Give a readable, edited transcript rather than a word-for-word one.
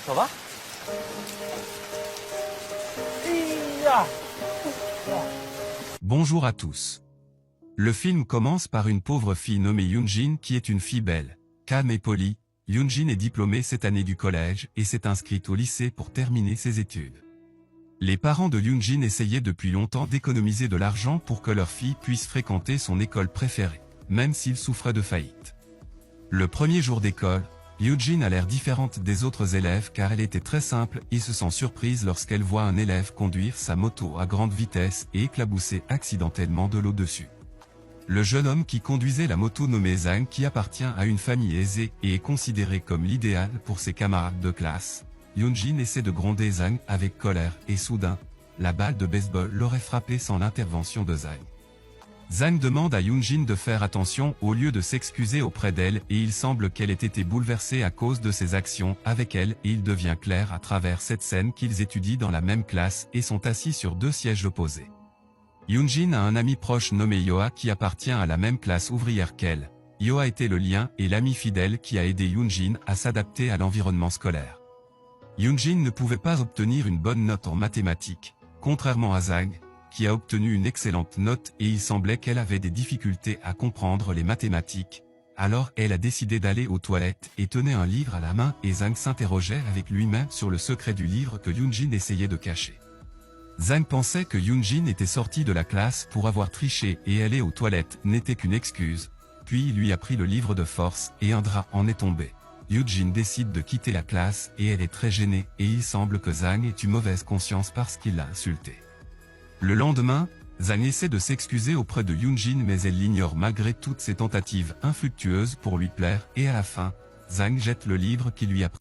Ça va? Hi-ya! Bonjour à tous. Le film commence par une pauvre fille nommée Yoonjin qui est une fille belle, calme et polie. Yoonjin est diplômée cette année du collège et s'est inscrite au lycée pour terminer ses études. Les parents de Yoonjin essayaient depuis longtemps d'économiser de l'argent pour que leur fille puisse fréquenter son école préférée, même s'il souffrait de faillite. Le premier jour d'école, Yoonjin a l'air différente des autres élèves car elle était très simple et se sent surprise lorsqu'elle voit un élève conduire sa moto à grande vitesse et éclabousser accidentellement de l'eau dessus. Le jeune homme qui conduisait la moto nommé Zhang qui appartient à une famille aisée et est considéré comme l'idéal pour ses camarades de classe. Yoonjin essaie de gronder Zhang avec colère et soudain, la balle de baseball l'aurait frappé sans l'intervention de Zhang. Zhang demande à Yoonjin de faire attention au lieu de s'excuser auprès d'elle et il semble qu'elle ait été bouleversée à cause de ses actions avec elle et il devient clair à travers cette scène qu'ils étudient dans la même classe et sont assis sur deux sièges opposés. Yoonjin a un ami proche nommé Yoa qui appartient à la même classe ouvrière qu'elle. Yoa était le lien et l'ami fidèle qui a aidé Yoonjin à s'adapter à l'environnement scolaire. Yoonjin ne pouvait pas obtenir une bonne note en mathématiques, contrairement à Zhang, qui a obtenu une excellente note et il semblait qu'elle avait des difficultés à comprendre les mathématiques. Alors elle a décidé d'aller aux toilettes et tenait un livre à la main et Zhang s'interrogeait avec lui-même sur le secret du livre que Yoonjin essayait de cacher. Zhang pensait que Yoonjin était sortie de la classe pour avoir triché et aller aux toilettes n'était qu'une excuse, puis il lui a pris le livre de force et un drap en est tombé. Yoonjin décide de quitter la classe et elle est très gênée et il semble que Zhang ait eu mauvaise conscience parce qu'il l'a insultée. Le lendemain, Zhang essaie de s'excuser auprès de Yoonjin mais elle l'ignore malgré toutes ses tentatives infructueuses pour lui plaire et à la fin, Zhang jette le livre qui lui a pris.